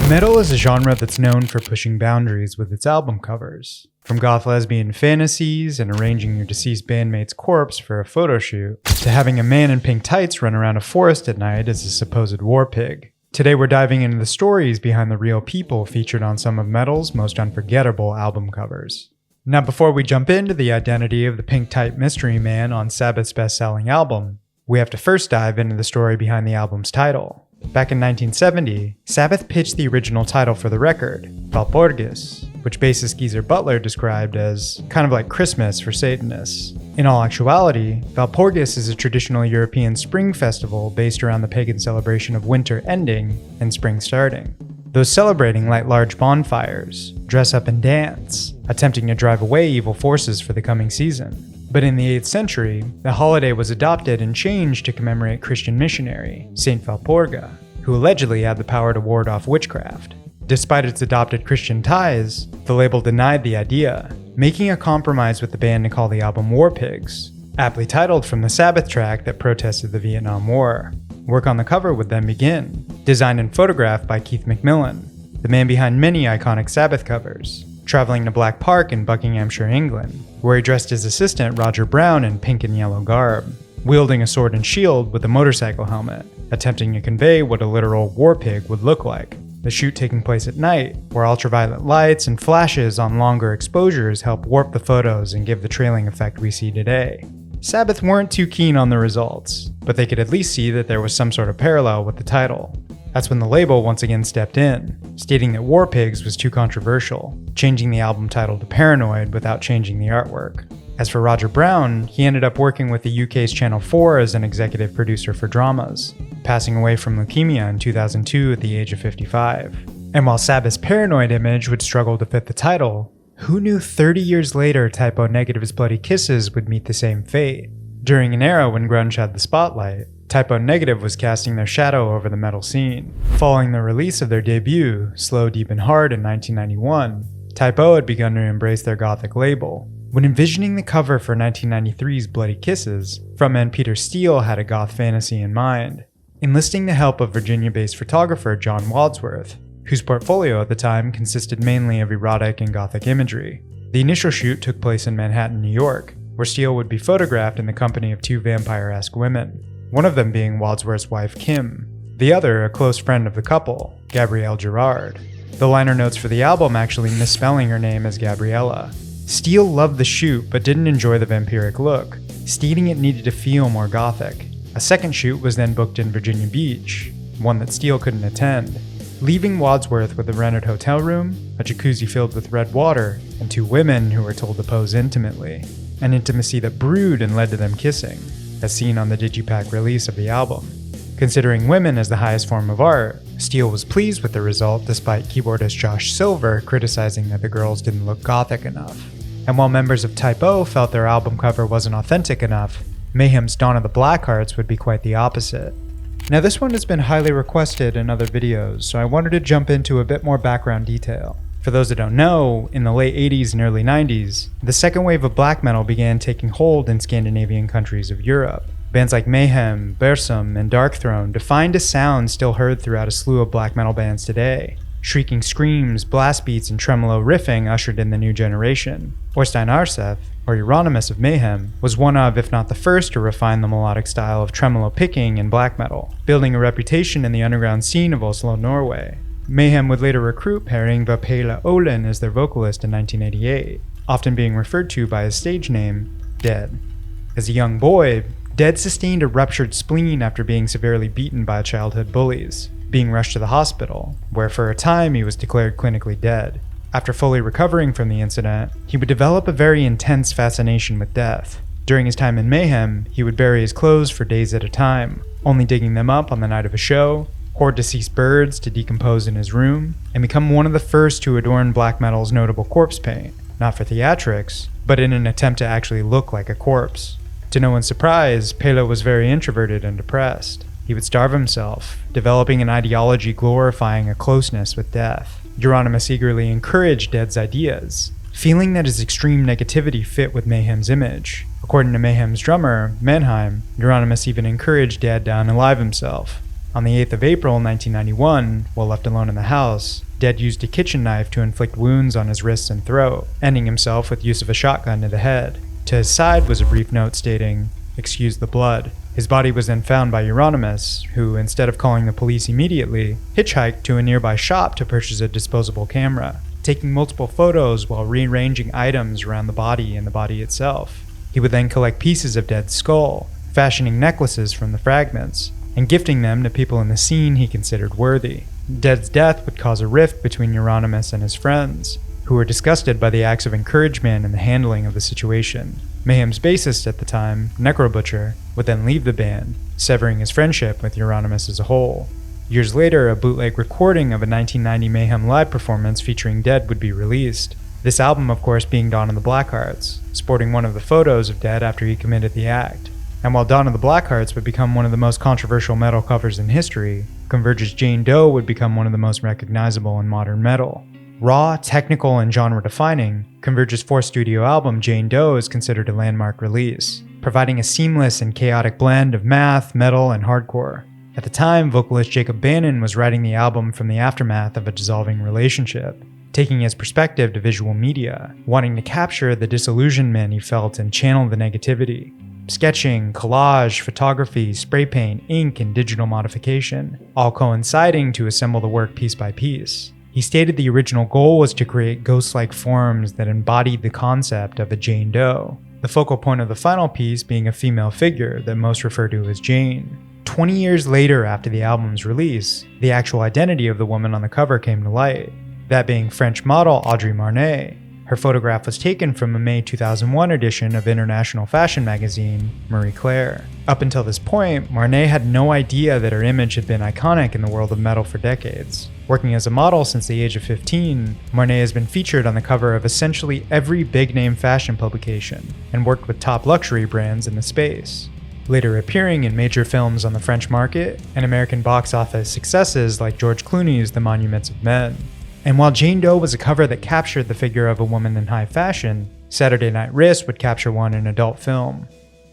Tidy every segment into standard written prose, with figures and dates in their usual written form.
Metal is a genre that's known for pushing boundaries with its album covers. From goth lesbian fantasies and arranging your deceased bandmate's corpse for a photo shoot, to having a man in pink tights run around a forest at night as a supposed war pig. Today we're diving into the stories behind the real people featured on some of metal's most unforgettable album covers. Now before we jump into the identity of the pink tight mystery man on Sabbath's best-selling album, we have to first dive into the story behind the album's title. Back in 1970, Sabbath pitched the original title for the record, Walpurgis, which bassist Geezer Butler described as kind of like Christmas for Satanists. In all actuality, Walpurgis is a traditional European spring festival based around the pagan celebration of winter ending and spring starting. Those celebrating light large bonfires, dress up and dance, attempting to drive away evil forces for the coming season. But in the 8th century, the holiday was adopted and changed to commemorate Christian missionary, Saint Walpurga, who allegedly had the power to ward off witchcraft. Despite its adopted Christian ties, the label denied the idea, making a compromise with the band to call the album War Pigs, aptly titled from the Sabbath track that protested the Vietnam War. Work on the cover would then begin, designed and photographed by Keith McMillan, the man behind many iconic Sabbath covers, traveling to Black Park in Buckinghamshire, England, where he dressed his assistant Roger Brown in pink and yellow garb, wielding a sword and shield with a motorcycle helmet, attempting to convey what a literal war pig would look like. The shoot taking place at night, where ultraviolet lights and flashes on longer exposures help warp the photos and give the trailing effect we see today. Sabbath weren't too keen on the results, but they could at least see that there was some sort of parallel with the title. That's when the label once again stepped in, stating that War Pigs was too controversial, changing the album title to Paranoid without changing the artwork. As for Roger Brown, he ended up working with the UK's Channel 4 as an executive producer for dramas, passing away from leukemia in 2002 at the age of 55. And while Sabbath's Paranoid image would struggle to fit the title, who knew 30 years later Typo Negative's Bloody Kisses would meet the same fate? During an era when grunge had the spotlight, Typo Negative was casting their shadow over the metal scene. Following the release of their debut, Slow, Deep and Hard in 1991, Typo had begun to embrace their gothic label. When envisioning the cover for 1993's Bloody Kisses, frontman Peter Steele had a goth fantasy in mind, enlisting the help of Virginia-based photographer John Wadsworth, whose portfolio at the time consisted mainly of erotic and gothic imagery. The initial shoot took place in Manhattan, New York, where Steele would be photographed in the company of two vampire-esque women, one of them being Wadsworth's wife Kim, the other a close friend of the couple, Gabrielle Gerard. The liner notes for the album actually misspelling her name as Gabriella. Steele loved the shoot but didn't enjoy the vampiric look, stating it needed to feel more gothic. A second shoot was then booked in Virginia Beach, one that Steele couldn't attend, leaving Wadsworth with a rented hotel room, a jacuzzi filled with red water, and two women who were told to pose intimately, an intimacy that brewed and led to them kissing, as seen on the Digipack release of the album. Considering women as the highest form of art, Steele was pleased with the result despite keyboardist Josh Silver criticizing that the girls didn't look gothic enough. And while members of Type O felt their album cover wasn't authentic enough, Mayhem's Dawn of the Blackhearts would be quite the opposite. Now this one has been highly requested in other videos, so I wanted to jump into a bit more background detail. For those that don't know, in the late 80s and early 90s, the second wave of black metal began taking hold in Scandinavian countries of Europe. Bands like Mayhem, Bersum, and Darkthrone defined a sound still heard throughout a slew of black metal bands today. Shrieking screams, blast beats, and tremolo riffing ushered in the new generation. Oystein Arsef, or Euronymous of Mayhem, was one of, if not the first, to refine the melodic style of tremolo picking in black metal, building a reputation in the underground scene of Oslo, Norway. Mayhem would later recruit pairing Pelle Ohlin as their vocalist in 1988, often being referred to by his stage name, Dead. As a young boy, Dead sustained a ruptured spleen after being severely beaten by childhood bullies, being rushed to the hospital, where for a time he was declared clinically dead. After fully recovering from the incident, he would develop a very intense fascination with death. During his time in Mayhem, he would bury his clothes for days at a time, only digging them up on the night of a show, hoard deceased birds to decompose in his room, and become one of the first to adorn black metal's notable corpse paint, not for theatrics, but in an attempt to actually look like a corpse. To no one's surprise, Pelle was very introverted and depressed. He would starve himself, developing an ideology glorifying a closeness with death. Euronymous eagerly encouraged Dead's ideas, feeling that his extreme negativity fit with Mayhem's image. According to Mayhem's drummer, Mannheim, Euronymous even encouraged Dead to unalive himself. On the 8th of April 1991, while left alone in the house, Dead used a kitchen knife to inflict wounds on his wrists and throat, ending himself with use of a shotgun to the head. To his side was a brief note stating, "Excuse the blood." His body was then found by Euronymous, who, instead of calling the police immediately, hitchhiked to a nearby shop to purchase a disposable camera, taking multiple photos while rearranging items around the body and the body itself. He would then collect pieces of Dead's skull, fashioning necklaces from the fragments, and gifting them to people in the scene he considered worthy. Dead's death would cause a rift between Euronymous and his friends, who were disgusted by the acts of encouragement and the handling of the situation. Mayhem's bassist at the time, Necrobutcher, would then leave the band, severing his friendship with Euronymous as a whole. Years later, a bootleg recording of a 1990 Mayhem live performance featuring Dead would be released. This album, of course, being Dawn of the Blackhearts, sporting one of the photos of Dead after he committed the act. And while Dawn of the Blackhearts would become one of the most controversial metal covers in history, Converge's Jane Doe would become one of the most recognizable in modern metal. Raw, technical, and genre-defining, Converge's fourth studio album, Jane Doe, is considered a landmark release, providing a seamless and chaotic blend of math, metal, and hardcore. At the time, vocalist Jacob Bannon was writing the album from the aftermath of a dissolving relationship, taking his perspective to visual media, wanting to capture the disillusionment he felt and channel the negativity. Sketching, collage, photography, spray paint, ink, and digital modification, all coinciding to assemble the work piece by piece. He stated the original goal was to create ghost-like forms that embodied the concept of a Jane Doe, the focal point of the final piece being a female figure that most refer to as Jane. 20 years later after the album's release, the actual identity of the woman on the cover came to light, that being French model Audrey Marnay. Her photograph was taken from a May 2001 edition of international fashion magazine, Marie Claire. Up until this point, Marnay had no idea that her image had been iconic in the world of metal for decades. Working as a model since the age of 15, Marnay has been featured on the cover of essentially every big-name fashion publication, and worked with top luxury brands in the space. Later appearing in major films on the French market, and American box office successes like George Clooney's The Monuments of Men. And while Jane Doe was a cover that captured the figure of a woman in high fashion, Saturday Night Wrist would capture one in adult film.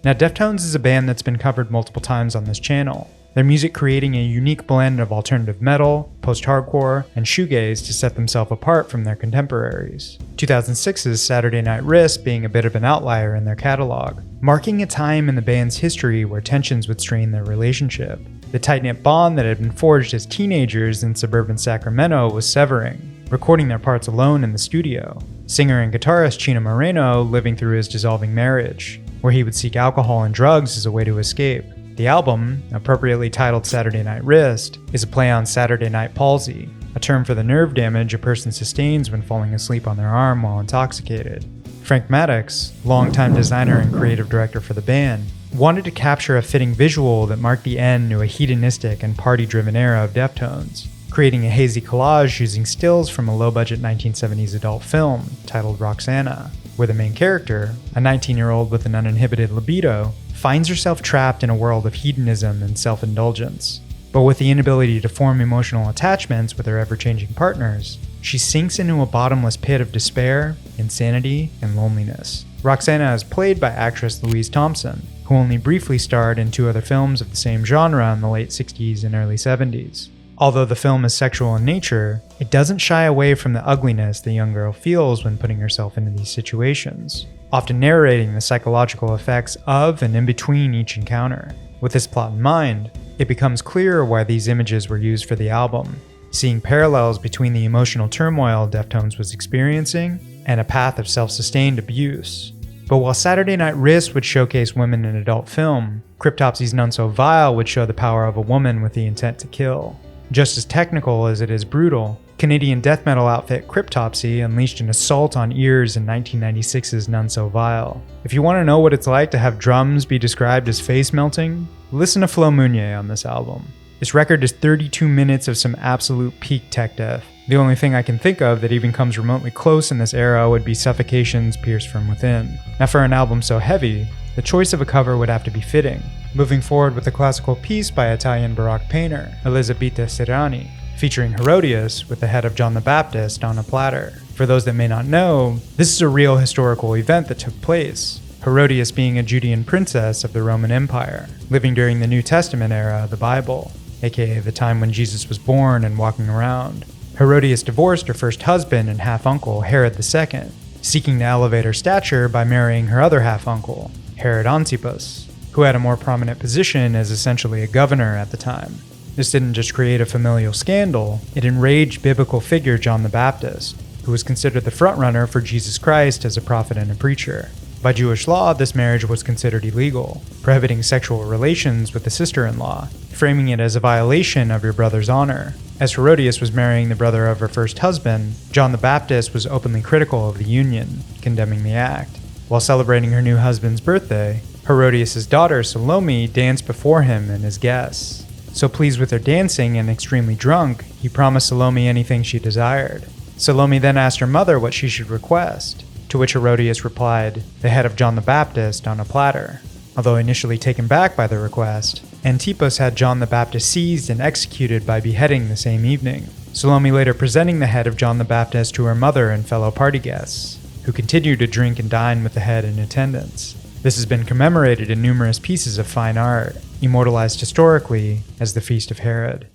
Now, Deftones is a band that's been covered multiple times on this channel, their music creating a unique blend of alternative metal, post-hardcore, and shoegaze to set themselves apart from their contemporaries. 2006's Saturday Night Wrist being a bit of an outlier in their catalog, marking a time in the band's history where tensions would strain their relationship. The tight-knit bond that had been forged as teenagers in suburban Sacramento was severing, recording their parts alone in the studio. Singer and guitarist Chino Moreno living through his dissolving marriage, where he would seek alcohol and drugs as a way to escape. The album, appropriately titled Saturday Night Wrist, is a play on Saturday night palsy, a term for the nerve damage a person sustains when falling asleep on their arm while intoxicated. Frank Maddox, longtime designer and creative director for the band, wanted to capture a fitting visual that marked the end to a hedonistic and party-driven era of Deftones, creating a hazy collage using stills from a low-budget 1970s adult film titled Roxana, where the main character, a 19-year-old with an uninhibited libido, finds herself trapped in a world of hedonism and self-indulgence. But with the inability to form emotional attachments with her ever-changing partners, she sinks into a bottomless pit of despair, insanity, and loneliness. Roxana is played by actress Louise Thompson, who only briefly starred in two other films of the same genre in the late 60s and early 70s. Although the film is sexual in nature, it doesn't shy away from the ugliness the young girl feels when putting herself into these situations, often narrating the psychological effects of and in between each encounter. With this plot in mind, it becomes clearer why these images were used for the album, seeing parallels between the emotional turmoil Deftones was experiencing and a path of self-sustained abuse. But while Saturday Night Wrist would showcase women in adult film, Cryptopsy's None So Vile would show the power of a woman with the intent to kill. Just as technical as it is brutal, Canadian death metal outfit Cryptopsy unleashed an assault on ears in 1996's None So Vile. If you want to know what it's like to have drums be described as face melting, listen to Flo Mounier on this album. This record is 32 minutes of some absolute peak tech death. The only thing I can think of that even comes remotely close in this era would be Suffocation's Pierce From Within. Now, for an album so heavy, the choice of a cover would have to be fitting. Moving forward with a classical piece by Italian Baroque painter Elisabetta Serrani, featuring Herodias with the head of John the Baptist on a platter. For those that may not know, this is a real historical event that took place, Herodias being a Judean princess of the Roman Empire, living during the New Testament era of the Bible. aka the time when Jesus was born and walking around. Herodias divorced her first husband and half-uncle, Herod II, seeking to elevate her stature by marrying her other half-uncle, Herod Antipas, who had a more prominent position as essentially a governor at the time. This didn't just create a familial scandal, it enraged biblical figure John the Baptist, who was considered the frontrunner for Jesus Christ as a prophet and a preacher. By Jewish law, this marriage was considered illegal, prohibiting sexual relations with the sister-in-law, framing it as a violation of your brother's honor. As Herodias was marrying the brother of her first husband, John the Baptist was openly critical of the union, condemning the act. While celebrating her new husband's birthday, Herodias' daughter Salome danced before him and his guests. So pleased with her dancing and extremely drunk, he promised Salome anything she desired. Salome then asked her mother what she should request, to which Herodias replied, the head of John the Baptist on a platter. Although initially taken back by the request, Antipas had John the Baptist seized and executed by beheading the same evening, Salome later presenting the head of John the Baptist to her mother and fellow party guests, who continued to drink and dine with the head in attendance. This has been commemorated in numerous pieces of fine art, immortalized historically as the Feast of Herod.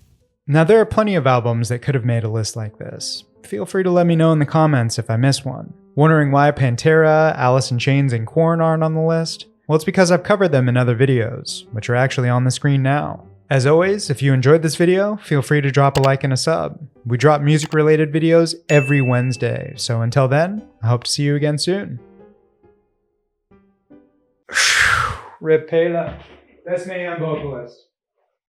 Now there are plenty of albums that could have made a list like this. Feel free to let me know in the comments if I miss one. Wondering why Pantera, Alice in Chains, and Korn aren't on the list? Well, it's because I've covered them in other videos, which are actually on the screen now. As always, if you enjoyed this video, feel free to drop a like and a sub. We drop music-related videos every Wednesday, so until then, I hope to see you again soon. Rip Pelle, best Mayhem vocalist.